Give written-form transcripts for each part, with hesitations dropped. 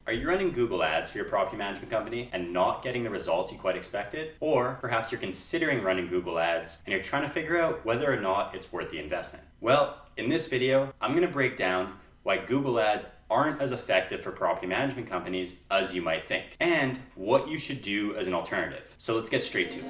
Are you running Google Ads for your property management company and not getting the results you quite expected? Or perhaps you're considering running Google Ads and you're trying to figure out whether or not it's worth the investment. Well, in this video, I'm going to break down why Google Ads aren't as effective for property management companies as you might think, and what you should do as an alternative. So let's get straight to it.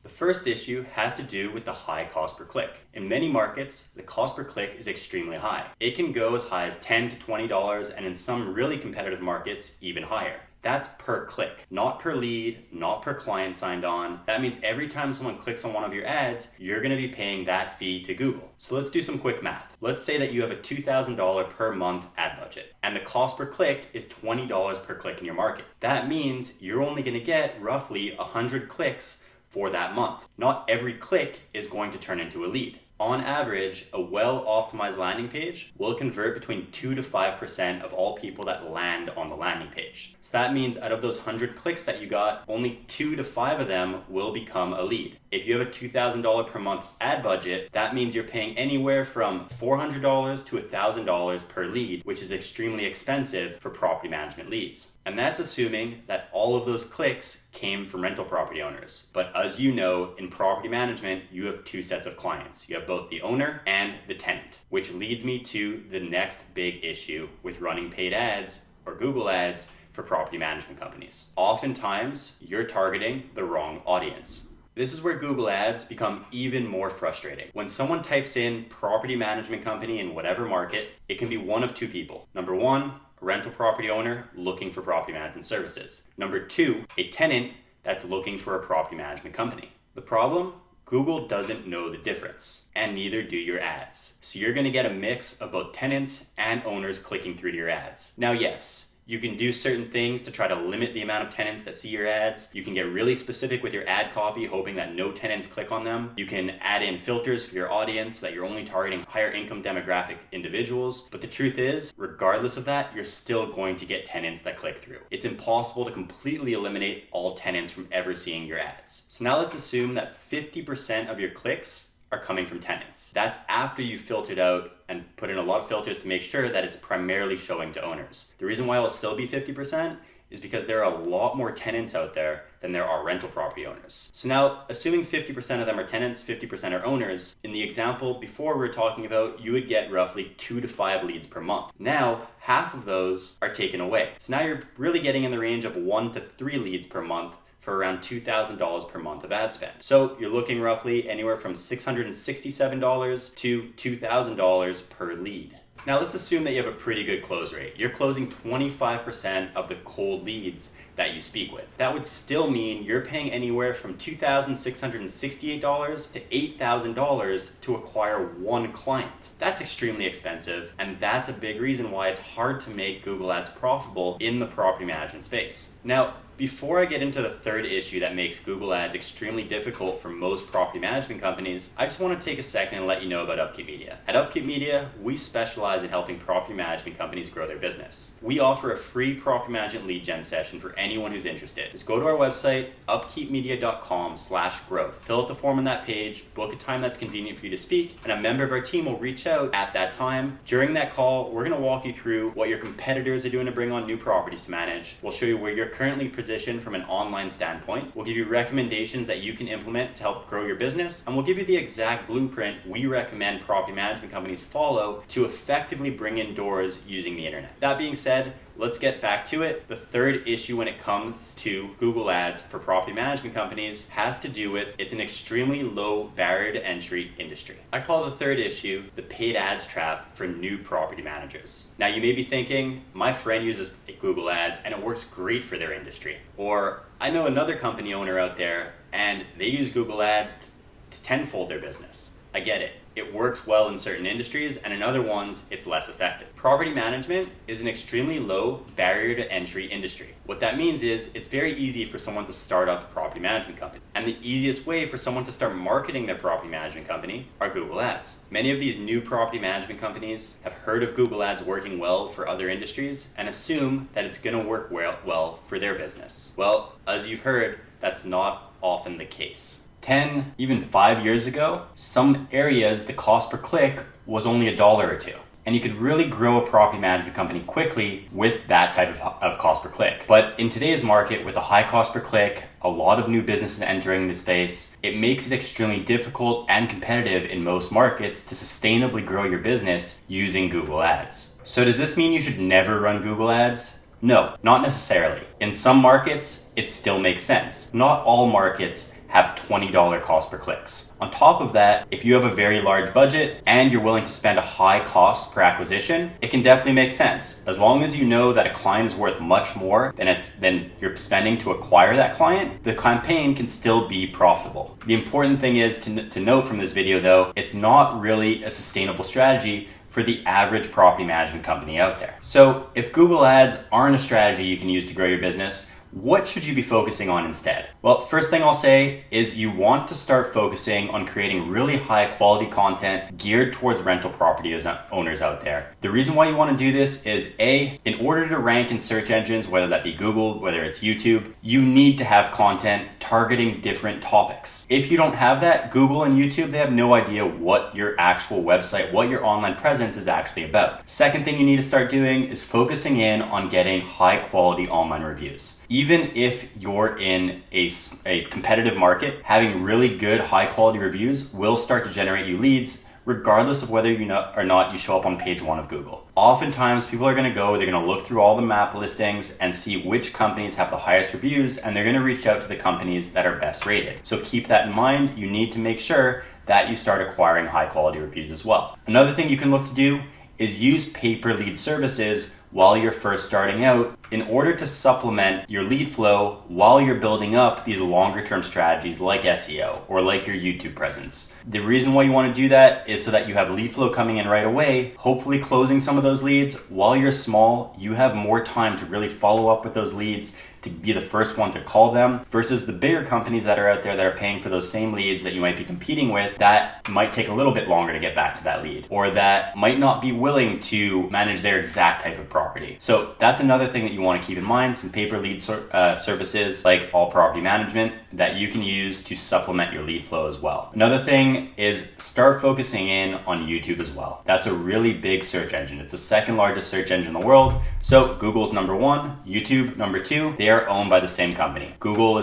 The first issue has to do with the high cost per click. In many markets, the cost per click is extremely high. It can go as high as $10 to $20, and in some really competitive markets, even higher. That's per click, not per lead, not per client signed on. That means every time someone clicks on one of your ads, you're gonna be paying that fee to Google. So let's do some quick math. Let's say that you have a $2,000 per month ad budget, and the cost per click is $20 per click in your market. That means you're only gonna get roughly 100 clicks for that month. Not every click is going to turn into a lead. On average, a well-optimized landing page will convert between 2 to 5% of all people that land on the landing page. So that means out of those 100 clicks that you got, only 2 to 5 of them will become a lead. If you have a $2,000 per month ad budget, that means you're paying anywhere from $400 to $1,000 per lead, which is extremely expensive for property management leads. And that's assuming that all of those clicks came from rental property owners. But as you know, in property management, you have two sets of clients. You have both the owner and the tenant, which leads me to the next big issue with running paid ads or Google Ads for property management companies. Oftentimes, you're targeting the wrong audience. This is where Google Ads become even more frustrating. When someone types in property management company in whatever market, it can be one of two people. Number one, a rental property owner looking for property management services. Number two, a tenant that's looking for a property management company. The problem? Google doesn't know the difference, and neither do your ads. So you're gonna get a mix of both tenants and owners clicking through to your ads. Now, yes, you can do certain things to try to limit the amount of tenants that see your ads. You can get really specific with your ad copy, hoping that no tenants click on them. You can add in filters for your audience so that you're only targeting higher income demographic individuals. But the truth is, regardless of that, you're still going to get tenants that click through. It's impossible to completely eliminate all tenants from ever seeing your ads. So now let's assume that 50% of your clicks are coming from tenants. That's after you've filtered out and put in a lot of filters to make sure that it's primarily showing to owners. The reason why it'll still be 50% is because there are a lot more tenants out there than there are rental property owners. So now, assuming 50% of them are tenants, 50% are owners, in the example before we were talking about, you would get roughly 2 to 5 leads per month. Now, half of those are taken away. So now you're really getting in the range of 1 to 3 leads per month for around $2,000 per month of ad spend. So you're looking roughly anywhere from $667 to $2,000 per lead. Now let's assume that you have a pretty good close rate. You're closing 25% of the cold leads that you speak with. That would still mean you're paying anywhere from $2,668 to $8,000 to acquire one client. That's extremely expensive, and that's a big reason why it's hard to make Google Ads profitable in the property management space. Now, before I get into the third issue that makes Google Ads extremely difficult for most property management companies, I just want to take a second and let you know about Upkeep Media. At Upkeep Media, we specialize in helping property management companies grow their business. We offer a free property management lead gen session for anyone who's interested. Just go to our website, upkeepmedia.com/growth. Fill out the form on that page, book a time that's convenient for you to speak, and a member of our team will reach out at that time. During that call, we're going to walk you through what your competitors are doing to bring on new properties to manage. We'll show you where you're currently positioned from an online standpoint. We'll give you recommendations that you can implement to help grow your business, and we'll give you the exact blueprint we recommend property management companies follow to effectively bring in doors using the internet. That being said, let's get back to it. The third issue when it comes to Google Ads for property management companies has to do with it's an extremely low barrier to entry industry. I call the third issue the paid ads trap for new property managers. Now you may be thinking, my friend uses Google Ads and it works great for their industry. Or I know another company owner out there and they use Google Ads to tenfold their business. I get it. It works well in certain industries, and in other ones, it's less effective. Property management is an extremely low barrier to entry industry. What that means is it's very easy for someone to start up a property management company. And the easiest way for someone to start marketing their property management company are Google Ads. Many of these new property management companies have heard of Google Ads working well for other industries and assume that it's gonna work well for their business. Well, as you've heard, that's not often the case. 10, even 5 years ago, some areas the cost per click was only $1 or $2. And you could really grow a property management company quickly with that type of cost per click. But in today's market, with a high cost per click, a lot of new businesses entering the space, it makes it extremely difficult and competitive in most markets to sustainably grow your business using Google Ads. So does this mean you should never run Google Ads? No, not necessarily. In some markets, it still makes sense. Not all markets have $20 cost per clicks. On top of that, if you have a very large budget and you're willing to spend a high cost per acquisition, it can definitely make sense. As long as you know that a client is worth much more than you're spending to acquire that client, the campaign can still be profitable. The important thing is to note from this video though, it's not really a sustainable strategy for the average property management company out there. So if Google Ads aren't a strategy you can use to grow your business, what should you be focusing on instead? Well, first thing I'll say is you want to start focusing on creating really high quality content geared towards rental property owners out there. The reason why you want to do this is in order to rank in search engines, whether that be Google, whether it's YouTube, you need to have content targeting different topics. If you don't have that, Google and YouTube, they have no idea what your actual website, what your online presence is actually about. Second thing you need to start doing is focusing in on getting high quality online reviews. Even if you're in a competitive market, having really good high quality reviews will start to generate you leads regardless of whether or not you show up on page 1 of Google. Oftentimes people are they're going to look through all the map listings and see which companies have the highest reviews, and they're going to reach out to the companies that are best rated. So keep that in mind. You need to make sure that you start acquiring high quality reviews as well. Another thing you can look to do is use pay-per-lead services while you're first starting out in order to supplement your lead flow while you're building up these longer term strategies like SEO or like your YouTube presence. The reason why you want to do that is so that you have lead flow coming in right away, hopefully closing some of those leads. While you're small, you have more time to really follow up with those leads, to be the first one to call them, versus the bigger companies that are out there that are paying for those same leads that you might be competing with that might take a little bit longer to get back to that lead, or that might not be willing to manage their exact type of property. So that's another thing that you want to keep in mind, some pay-per-lead services like All Property Management that you can use to supplement your lead flow as well. Another thing is start focusing in on YouTube as well. That's a really big search engine. It's the second largest search engine in the world. So Google's number 1, YouTube number 2. They are owned by the same company. Google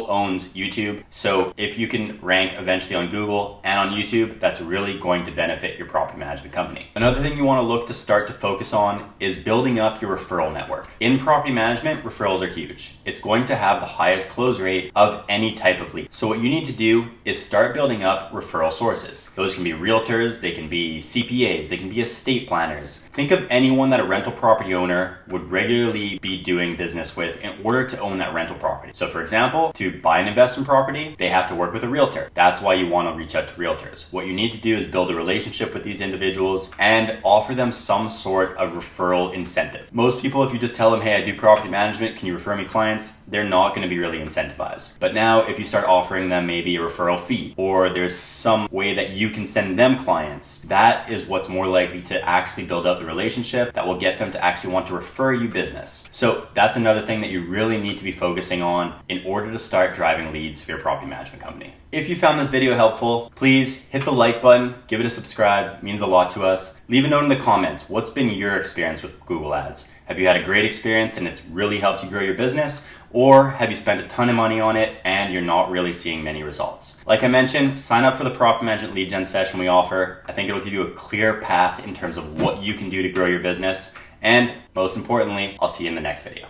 owns YouTube. So if you can rank eventually on Google and on YouTube, that's really going to benefit your property management company. Another thing you want to look to start to focus on is building up your referral network. In property management, referrals are huge. It's going to have the highest close rate of any type of lead. So what you need to do is start building up referral sources. Those can be realtors, they can be CPAs, they can be estate planners. Think of anyone that a rental property owner would regularly be doing business with in order to own that rental property. So for example, to buy an investment property, they have to work with a realtor. That's why you want to reach out to realtors. What you need to do is build a relationship with these individuals and offer them some sort of referral incentive. Most people, if you just tell them, hey, I do property management, can you refer me clients? They're not going to be really incentivized. But now if you start offering them maybe a referral fee, or there's some way that you can send them clients, that is what's more likely to actually build up the relationship that will get them to actually want to refer you business. So that's another thing that you really need to be focusing on in order to start driving leads for your property management company. If you found this video helpful, please hit the like button, give it a subscribe, it means a lot to us. Leave a note in the comments, what's been your experience with Google Ads? Have you had a great experience and it's really helped you grow your business? Or have you spent a ton of money on it and you're not really seeing many results? Like I mentioned, sign up for the property management lead gen session we offer. I think it'll give you a clear path in terms of what you can do to grow your business. And most importantly, I'll see you in the next video.